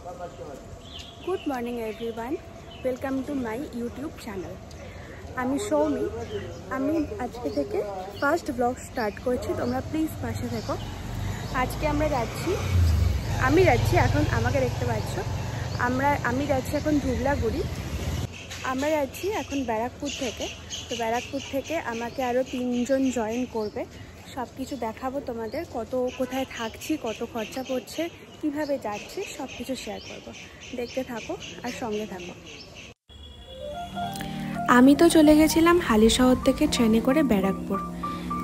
Good morning everyone, welcome to my YouTube channel. আমি সৌমি, আমি আজকে থেকে ফার্স্ট ব্লগ স্টার্ট করছি, তোমরা প্লিজ পাশে থেকো। আজকে আমি যাচ্ছি এখন, আমাকে দেখতে পাচ্ছ, আমি যাচ্ছি এখন ধুবলাগুড়ি। আমরা যাচ্ছি এখন ব্যারাকপুর থেকে। তো ব্যারাকপুর থেকে আমাকে আরও 3 জন জয়েন করবে। সব কিছু দেখাবো তোমাদের, কোথায় থাকছি, কত খরচা পড়ছে, কিভাবে যাচ্ছি, সব কিছু শেয়ার করব। দেখতে থাকো আর সঙ্গে থাকো। আমি তো চলে গেছিলাম হালিশহর থেকে ট্রেনে করে ব্যারাকপুর।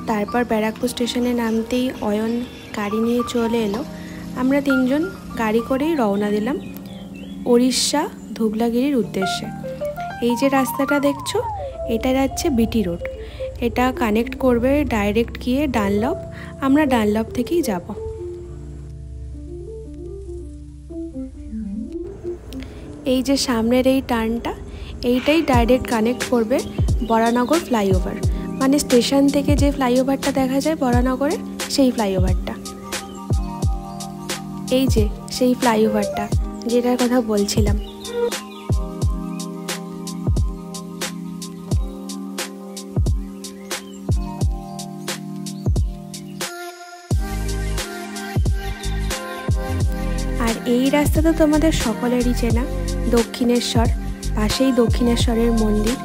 তারপর ব্যারাকপুর স্টেশনে নামতেই অয়ন গাড়ি নিয়ে চলে এলো। আমরা 3 জন গাড়ি করেই রওনা দিলাম উড়িষ্যা ধুবলাগিরির উদ্দেশ্যে। এই যে রাস্তাটা দেখছো, এটা যাচ্ছে বিটি রোড। এটা কানেক্ট করবে ডাইরেক্ট গিয়ে ডানলপ। আমরা ডানলপ থেকেই যাব। এই যে সামনের এই টার্নটা, এইটাই ডাইরেক্ট কানেক্ট করবে বরানগর ফ্লাইওভার, মানে স্টেশন থেকে যে ফ্লাইওভারটা দেখা যায় বরানগরের, সেই ফ্লাইওভারটা। এই যে সেই ফ্লাইওভারটা যেটার কথা বলছিলাম। আর এই রাস্তা তো তোমাদের সকলেরই চেনা, দক্ষিণেশ্বর, পাশেই দক্ষিণেশ্বরের মন্দির।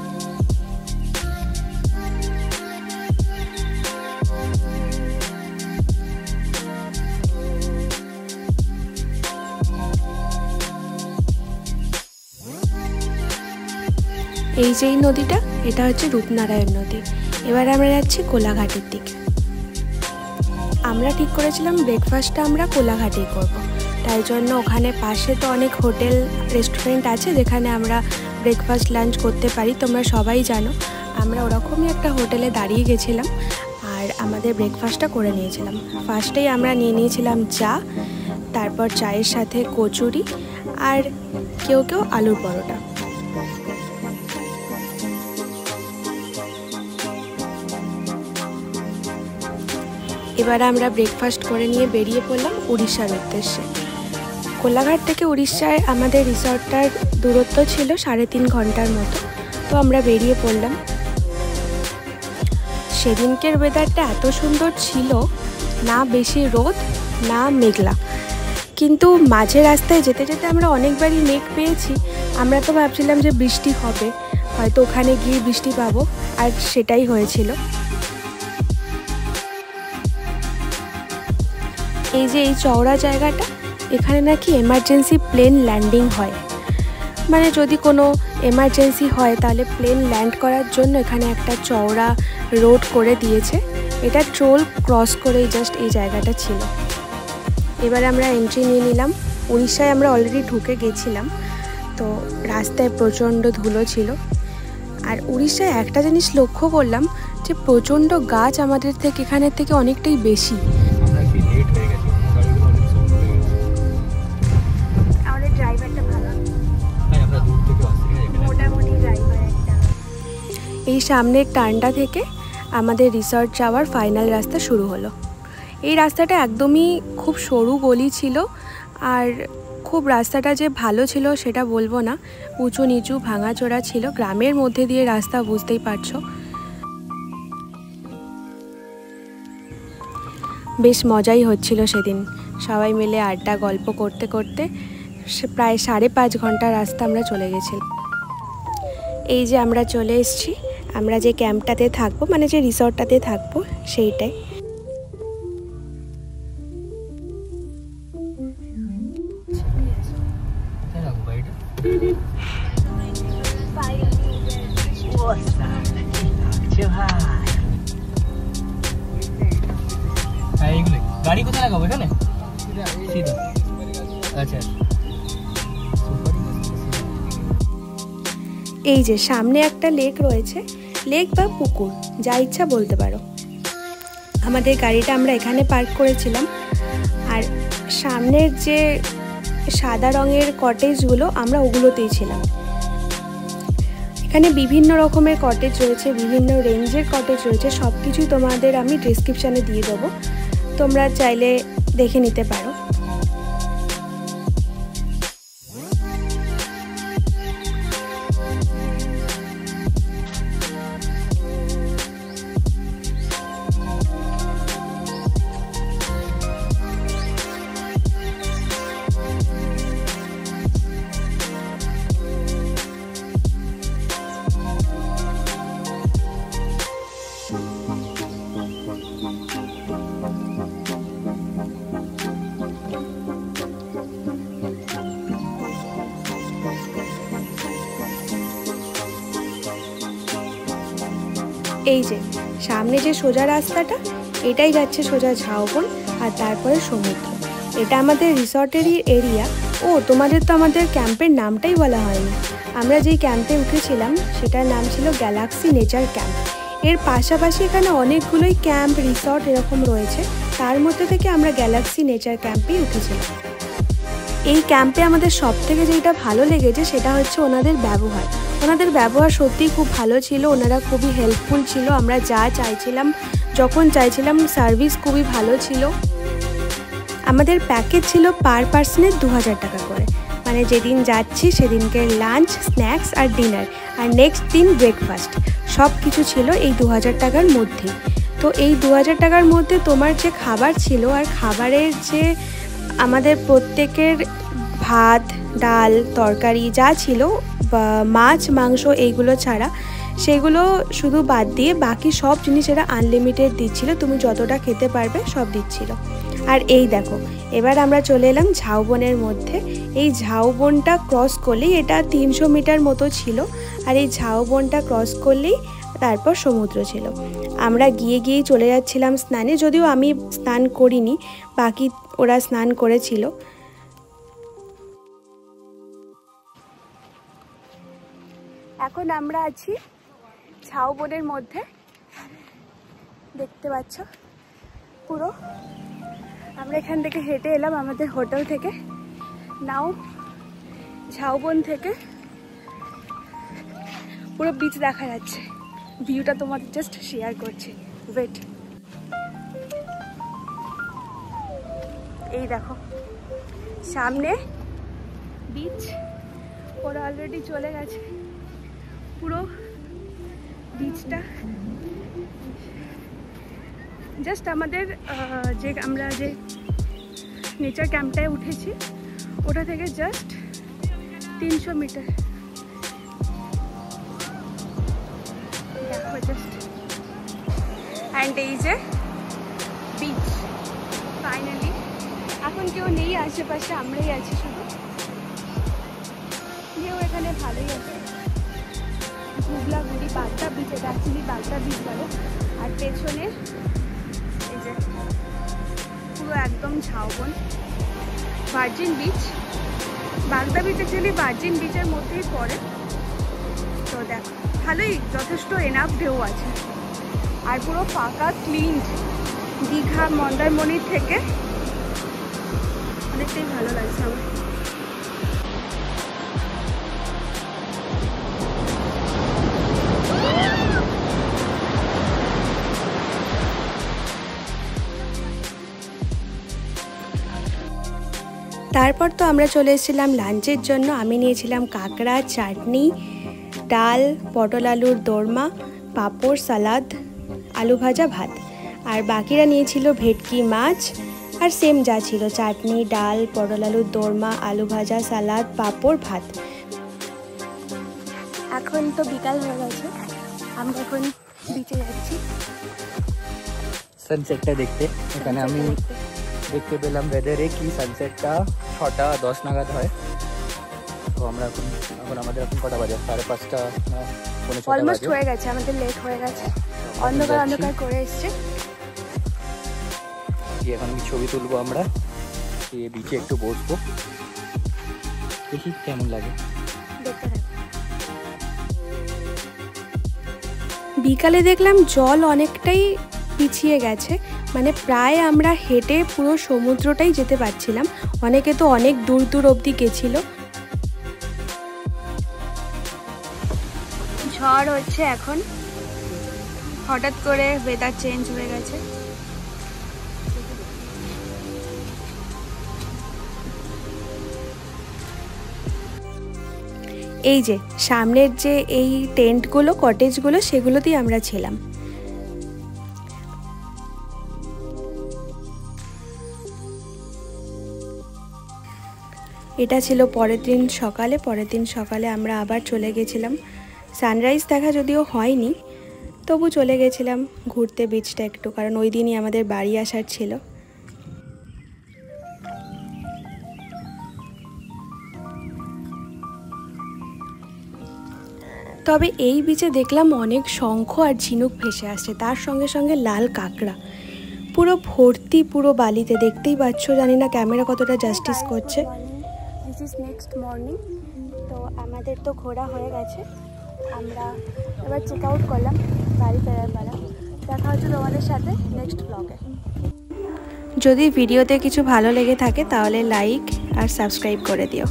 এই যে নদীটা, এটা হচ্ছে রূপনারায়ণ নদী। এবার আমরা যাচ্ছি কোলাঘাটের দিকে। আমরা ঠিক করেছিলাম ব্রেকফাস্টটা আমরা কোলাঘাটেই করব। তাই জন্য ওখানে পাশে তো অনেক হোটেল রেস্টুরেন্ট আছে যেখানে আমরা ব্রেকফাস্ট লাঞ্চ করতে পারি। তোমরা সবাই জানো, আমরা ওরকমই একটা হোটেলে দাঁড়িয়ে গেছিলাম আর আমাদের ব্রেকফাস্টটা করে নিয়েছিলাম। ফার্স্টেই আমরা নিয়ে নিয়েছিলাম চা, তারপর চায়ের সাথে কচুরি আর কেউ আলুর পরোটা। এবার আমরা ব্রেকফাস্ট করে নিয়ে বেরিয়ে পড়লাম উড়িষ্যার উদ্দেশ্যে। কোলাঘাট থেকে উড়িষ্যায় আমাদের রিসর্টটার দূরত্ব ছিল 3.5 ঘন্টার মতো। তো আমরা বেরিয়ে পড়লাম। সেদিনকের ওয়েদারটা এত সুন্দর ছিল, না বেশি রোদ না মেঘলা, কিন্তু মাঝে রাস্তায় যেতে যেতে আমরা অনেকবারই মেঘ পেয়েছি। আমরা তো ভাবছিলাম যে বৃষ্টি হবে, হয়তো ওখানে গিয়ে বৃষ্টি পাবো, আর সেটাই হয়েছিল। এই যে এই চওড়া জায়গাটা, এখানে নাকি এমার্জেন্সি প্লেন ল্যান্ডিং হয়, মানে যদি কোনো এমার্জেন্সি হয় তাহলে প্লেন ল্যান্ড করার জন্য এখানে একটা চওড়া রোড করে দিয়েছে। এটা টোল ক্রস করেই জাস্ট এই জায়গাটা ছিল। এবার আমরা এন্ট্রি নিয়ে নিলাম। উড়িষ্যায় আমরা অলরেডি ঢুকে গেছিলাম, তো রাস্তায় প্রচণ্ড ধুলো ছিল। আর উড়িষ্যায় একটা জিনিস লক্ষ্য করলাম যে প্রচণ্ড গাছ আমাদের এখানের থেকে অনেকটাই বেশি। এই সামনের টার্নটা থেকে আমাদের রিসর্ট যাওয়ার ফাইনাল রাস্তা শুরু হলো। এই রাস্তাটা একদমই খুব সরু গলি ছিল, আর খুব রাস্তাটা যে ভালো ছিল সেটা বলবো না, উঁচু নিচু ভাঙাচোরা ছিল। গ্রামের মধ্যে দিয়ে রাস্তা, বুঝতেই পারছো। বেশ মজাই হচ্ছিল সেদিন, সবাই মিলে আড্ডা গল্প করতে করতে প্রায় 5.5 ঘন্টা রাস্তা আমরা চলে গেছিলাম। এই যে আমরা চলে এসেছি, আমরা যে ক্যাম্পটাতে থাকবো, মানে যে রিসর্টটাতে থাকবো, সেইটাই। গাড়ি কোথায় লাগাবো? এখানে সিধা। আচ্ছা, এই যে সামনে একটা লেক রয়েছে, লেক বা পুকুর, যা ইচ্ছা বলতে পারো। আমাদের গাড়িটা আমরা এখানে পার্ক করেছিলাম। আর সামনের যে সাদা রঙের কটেজগুলো, আমরা ওগুলোতেই ছিলাম। এখানে বিভিন্ন রকমের কটেজ রয়েছে, বিভিন্ন রেঞ্জের কটেজ রয়েছে। সব কিছুই তোমাদের আমি ডেসক্রিপশানে দিয়ে দেবো, তোমরা চাইলে দেখে নিতে পারো। এই যে সামনে যে সোজা রাস্তাটা, এটাই যাচ্ছে সোজা ঝাউবন, আর তারপরে সমুদ্র। এটা আমাদের রিসর্টেরই এরিয়া। ও, তোমাদের তো আমাদের ক্যাম্পের নামটাই বলা হয়নি। আমরা যেই ক্যাম্পে উঠেছিলাম সেটার নাম ছিল গ্যালাক্সি নেচার ক্যাম্প। এর পাশাপাশি এখানে অনেকগুলোই ক্যাম্প, রিসর্ট এরকম রয়েছে, তার মধ্যে থেকে আমরা গ্যালাক্সি নেচার ক্যাম্পেই উঠেছিলাম। এই ক্যাম্পে আমাদের সবথেকে যেটা ভালো লেগেছে সেটা হচ্ছে ওনাদের ব্যবহার। ওনাদের ব্যবহার সত্যিই খুব ভালো ছিল, ওনারা খুবই হেল্পফুল ছিল। আমরা যা চাইছিলাম, যখন চাইছিলাম, সার্ভিস খুবই ভালো ছিল। আমাদের প্যাকেজ ছিল পার পার্সনের 2000 টাকা করে, মানে যেদিন যাচ্ছি সেদিনকে লাঞ্চ, স্ন্যাক্স আর ডিনার, আর নেক্সট দিন ব্রেকফাস্ট, সব কিছু ছিল এই 2000 টাকার মধ্যেই। তো এই 2000 টাকার মধ্যে তোমার যে খাবার ছিল, আর খাবারের যে আমাদের প্রত্যেকের ভাত, ডাল, তরকারি যা ছিল, মাছ, মাংস এইগুলো ছাড়া, সেগুলো শুধু বাদ দিয়ে বাকি সব জিনিস এরা আনলিমিটেড দিচ্ছিল। তুমি যতটা খেতে পারবে সব দিচ্ছিল। আর এই দেখো, এবার আমরা চলে এলাম ঝাউবনের মধ্যে। এই ঝাউবনটা ক্রস করলেই, এটা 300 মিটার মতো ছিল, আর এই ঝাউবনটা ক্রস করলেই তারপর সমুদ্র ছিল। আমরা গিয়েই চলে যাচ্ছিলাম স্নানে, যদিও আমি স্নান করিনি, বাকি ওরা স্নান করেছিল। এখন আমরা আছি ঝাউবনের মধ্যে, দেখতে পাচ্ছ পুরো। আমরা এখান থেকে হেঁটে এলাম আমাদের হোটেল থেকে। নাও ঝাউবন থেকে পুরো বিচ দেখা যাচ্ছে। ভিউটা তোমাদের জাস্ট শেয়ার করছি, ওয়েট। এই দেখো সামনে বিচ, ওরা অলরেডি চলে গেছে। পুরো বিচটা জাস্ট আমাদের আমরা যে নেচার ক্যাম্পটায় উঠেছি ওটা থেকে জাস্ট 300 মিটার। দেখো জাস্ট, অ্যান্ড এই যে বিচ ফাইনালি। এখন কেউ নেই আশেপাশে, আমরাই আছি শুধু। কেউ এখানে ভালোই আছে। ঘুগলাগুড়ি বাগদা বিচ, এটা অ্যাকচুয়ালি বাগদা বিচ বলে। আর পেছনে এই যে পুরো একদম ঝাউবন, ভার্জিন বিচ। বাগদা বিচ অ্যাকচুয়ালি ভার্জিন বিচের মধ্যেই পড়ে। তো দেখো ভালোই, যথেষ্ট এনাফ ঢেউ আছে, আর পুরো ফাঁকা, ক্লিন। দীঘা, মন্দারমণির থেকে অনেকটাই ভালো লাগছে আমার। তারপর তো আমরা চলে এসেছিলাম লাঞ্চের জন্য। আমি নিয়েছিলাম কাঁকড়া, চাটনি, ডাল, পটল আলুর দোরমা, পাঁপড়, সালাদ, আলু ভাজা, ভাত। আর বাকিরা নিয়েছিল ভেটকি মাছ, আর সেম যা ছিল, চাটনি, ডাল, পটল আলুর দোরমা, আলু ভাজা, সালাদ, পাঁপড়, ভাত। এখন তো বিকাল হয়ে গেছে, আমরা এখন বিচে যাচ্ছি সানসেটটা দেখতে। এখানে আমি দেখতে পেলাম ওয়েদারে কি সানসেটটা 6টা 10 নাগাদ হয়। তো আমরা এখন আমাদের এখন কটা বাজে? 5:30, অলমোস্ট হয়ে গেছে, আমাদের লেট হয়ে গেছে, অন্ধকার করে এসছে। এখন ছবি তুলবো আমরা, এই বিচে একটু বসবো, দেখি কেমন লাগে। বিকালে দেখলাম জল অনেকটাই পিছিয়ে গেছে, মানে প্রায় আমরা হেঁটে পুরো সমুদ্রটাই যেতে পারছিলাম। অনেকে তো অনেক দূর দূর অবধি গেছিল। ঝড় হচ্ছে এখন, হঠাৎ করে ওয়েদার চেঞ্জ হয়ে গেছে। এই যে সামনের যে এই টেন্টগুলো, কটেজগুলো, সেগুলোতেই আমরা ছিলাম। এটা ছিল পরের দিন সকালে আমরা আবার চলে গেছিলাম। সানরাইজ দেখা যদিও হয়নি, তবু চলে গেছিলাম ঘুরতে বিচটা একটু, কারণ ওই দিনই আমাদের বাড়ি আসার ছিল। তবে এই বিচে দেখলাম অনেক শঙ্খ আর ঝিনুক ভেসে আসছে, তার সঙ্গে সঙ্গে লাল কাঁকড়া। পুরো ভর্তি, পুরো বালিতে, দেখতেই পাচ্ছ। জানি না ক্যামেরা কতটা জাস্টিস করছে। This is next morning. তো আমাদের তো ঘোরা হয়ে গেছে, আমরা এবার চেক আউট করলাম, বাড়ি ফেরার বেলা। দেখা হচ্ছে তোমাদের সাথে নেক্সট ব্লগে। যদি ভিডিওতে কিছু ভালো লেগে থাকে তাহলে লাইক আর সাবস্ক্রাইব করে দিও।